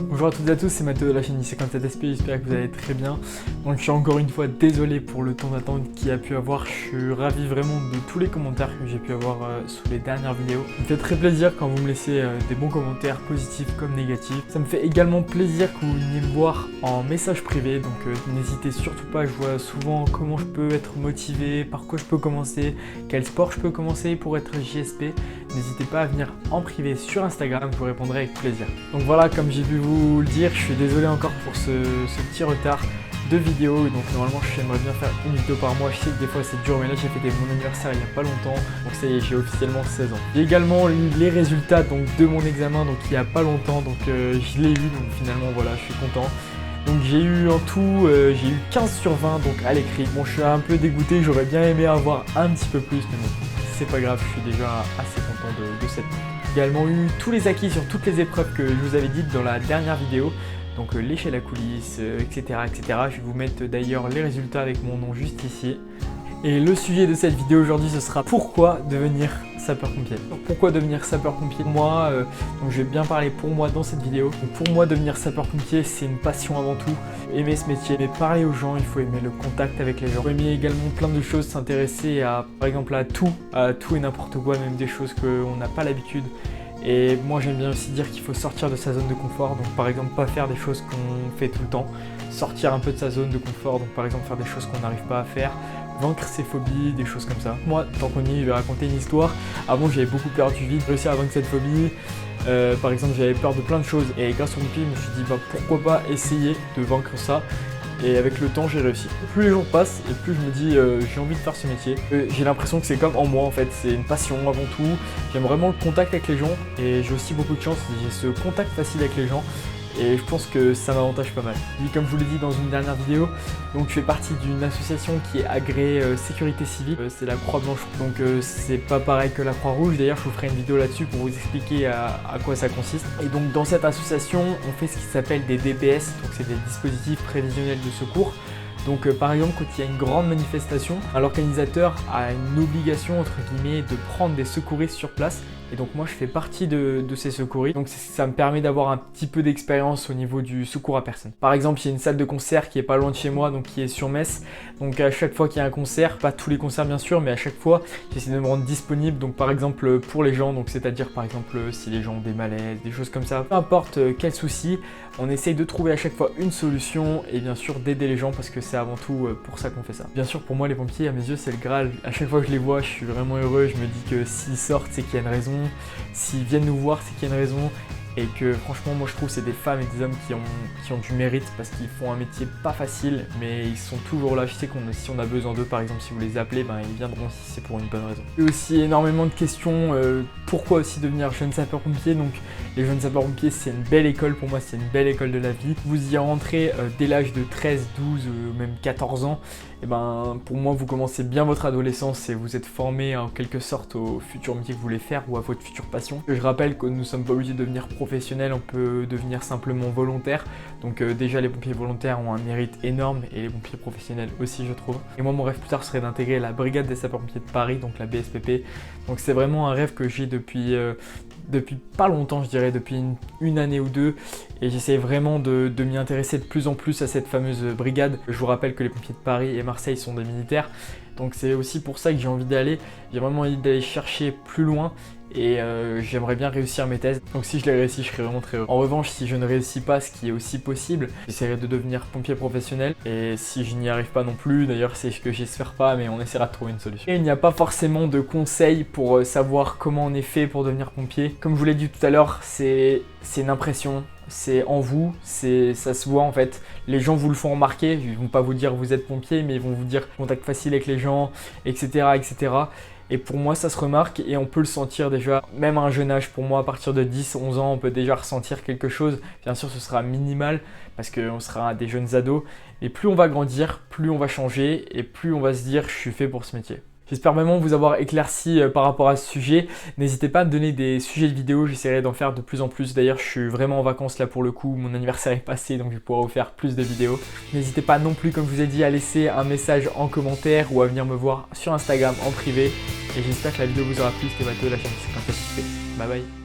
Bonjour à toutes et à tous, c'est Mathéo de la chaîne 57SP, j'espère que vous allez très bien. Donc je suis encore une fois désolé pour le temps d'attente qu'il y a pu avoir. Je suis ravi vraiment de tous les commentaires que j'ai pu avoir sous les dernières vidéos. Ça me fait très plaisir quand vous me laissez des bons commentaires, positifs comme négatifs. Ça me fait également plaisir que vous veniez me voir en message privé, donc n'hésitez surtout pas. Je vois souvent comment je peux être motivé, par quoi je peux commencer, quel sport je peux commencer pour être JSP. N'hésitez pas à venir en privé sur Instagram, je vous répondrai avec plaisir. Donc voilà, comme j'ai pu vous le dire, je suis désolé encore pour ce petit retard de vidéo. Donc normalement j'aimerais bien faire une vidéo par mois. Je sais que des fois c'est dur, mais là j'ai fêté mon anniversaire il n'y a pas longtemps, donc ça y est, j'ai officiellement 16 ans. J'ai également eu les résultats donc, de mon examen donc il n'y a pas longtemps, donc je l'ai eu, donc finalement voilà, je suis content. Donc j'ai eu en tout, j'ai eu 15 sur 20 donc à l'écrit. Bon, je suis un peu dégoûté, j'aurais bien aimé avoir un petit peu plus, mais bon, c'est pas grave, je suis déjà assez content de cette note. J'ai également eu tous les acquis sur toutes les épreuves que je vous avais dites dans la dernière vidéo. Donc l'échelle à coulisses, etc., etc. Je vais vous mettre d'ailleurs les résultats avec mon nom juste ici. Et le sujet de cette vidéo aujourd'hui, ce sera pourquoi devenir sapeur-pompier. Pourquoi devenir sapeur-pompier? Moi, donc je vais bien parler pour moi dans cette vidéo. Donc pour moi, devenir sapeur-pompier, c'est une passion avant tout. Aimer ce métier, mais parler aux gens, il faut aimer le contact avec les gens. Il faut aimer également plein de choses, s'intéresser à, par exemple, à tout et n'importe quoi, même des choses qu'on n'a pas l'habitude. Et moi j'aime bien aussi dire qu'il faut sortir de sa zone de confort, donc par exemple pas faire des choses qu'on fait tout le temps, sortir un peu de sa zone de confort, donc par exemple faire des choses qu'on n'arrive pas à faire, vaincre ses phobies, des choses comme ça. Moi, tant qu'on y est, je vais raconter une histoire. Avant j'avais beaucoup peur du vide, réussi à vaincre cette phobie. Par exemple j'avais peur de plein de choses et grâce au pompier je me suis dit bah, pourquoi pas essayer de vaincre ça. Et avec le temps, j'ai réussi. Plus les jours passent et plus je me dis j'ai envie de faire ce métier. J'ai l'impression que c'est comme en moi en fait, c'est une passion avant tout. J'aime vraiment le contact avec les gens et j'ai aussi beaucoup de chance, j'ai ce contact facile avec les gens. Et je pense que ça m'avantage pas mal. Et comme je vous l'ai dit dans une dernière vidéo, donc je fais partie d'une association qui est agréée sécurité civile, c'est la Croix-Blanche. Donc c'est pas pareil que la Croix-Rouge, d'ailleurs je vous ferai une vidéo là-dessus pour vous expliquer à quoi ça consiste. Et donc dans cette association, on fait ce qui s'appelle des DPS, donc c'est des dispositifs prévisionnels de secours. Donc par exemple quand il y a une grande manifestation, l'organisateur a une obligation entre guillemets de prendre des secouristes sur place. Et donc moi je fais partie de ces secouristes, donc ça me permet d'avoir un petit peu d'expérience au niveau du secours à personne. Par exemple il y a une salle de concert qui est pas loin de chez moi, donc qui est sur Metz. Donc à chaque fois qu'il y a un concert, pas tous les concerts bien sûr, mais à chaque fois j'essaie de me rendre disponible. Donc par exemple pour les gens, donc c'est-à-dire par exemple si les gens ont des malaises, des choses comme ça, peu importe quel souci, on essaye de trouver à chaque fois une solution et bien sûr d'aider les gens parce que c'est avant tout pour ça qu'on fait ça. Bien sûr pour moi les pompiers à mes yeux c'est le Graal. À chaque fois que je les vois je suis vraiment heureux, je me dis que s'ils sortent c'est qu'il y a une raison. S'ils viennent nous voir, c'est qu'il y a une raison et que franchement moi je trouve que c'est des femmes et des hommes qui ont du mérite parce qu'ils font un métier pas facile mais ils sont toujours là. Je sais qu'on si on a besoin d'eux par exemple, si vous les appelez, ben, ils viendront si c'est pour une bonne raison. Il y a aussi énormément de questions, pourquoi aussi devenir jeune sapeur-pompier. Donc les jeunes sapeurs-pompiers c'est une belle école pour moi, c'est une belle école de la vie. Vous y rentrez dès l'âge de 13, 12, même 14 ans. Et ben pour moi vous commencez bien votre adolescence et vous êtes formé en quelque sorte au futur métier que vous voulez faire ou à votre future passion. Je rappelle que nous ne sommes pas obligés de devenir professionnels, on peut devenir simplement volontaire. Donc déjà les pompiers volontaires ont un mérite énorme et les pompiers professionnels aussi je trouve. Et moi mon rêve plus tard serait d'intégrer la brigade des sapeurs-pompiers de Paris, donc la BSPP. Donc c'est vraiment un rêve que j'ai depuis pas longtemps, je dirais depuis une année ou deux, et j'essaie vraiment de m'y intéresser de plus en plus à cette fameuse brigade. Je vous rappelle que les pompiers de Paris et Marseille sont des militaires, donc c'est aussi pour ça que j'ai envie d'aller, j'ai vraiment envie d'aller chercher plus loin. Et j'aimerais bien réussir mes thèses, donc si je les réussis je serai vraiment très heureux. En revanche si je ne réussis pas, ce qui est aussi possible, j'essaierai de devenir pompier professionnel. Et si je n'y arrive pas non plus, d'ailleurs c'est ce que j'espère pas, mais on essaiera de trouver une solution. Et il n'y a pas forcément de conseils pour savoir comment on est fait pour devenir pompier. Comme je vous l'ai dit tout à l'heure, c'est une impression. C'est en vous, ça se voit en fait. Les gens vous le font remarquer, ils vont pas vous dire vous êtes pompier, mais ils vont vous dire contact facile avec les gens, etc. etc. Et pour moi ça se remarque et on peut le sentir déjà, même à un jeune âge. Pour moi à partir de 10-11 ans on peut déjà ressentir quelque chose. Bien sûr ce sera minimal parce qu'on sera des jeunes ados. Et plus on va grandir, plus on va changer et plus on va se dire je suis fait pour ce métier. J'espère vraiment vous avoir éclairci par rapport à ce sujet. N'hésitez pas à me donner des sujets de vidéos, j'essaierai d'en faire de plus en plus. D'ailleurs, je suis vraiment en vacances là pour le coup, mon anniversaire est passé donc je vais pouvoir vous faire plus de vidéos. N'hésitez pas non plus, comme je vous ai dit, à laisser un message en commentaire ou à venir me voir sur Instagram en privé. Et j'espère que la vidéo vous aura plu. C'était Mathéo de la chaîne 57SP. Bye bye.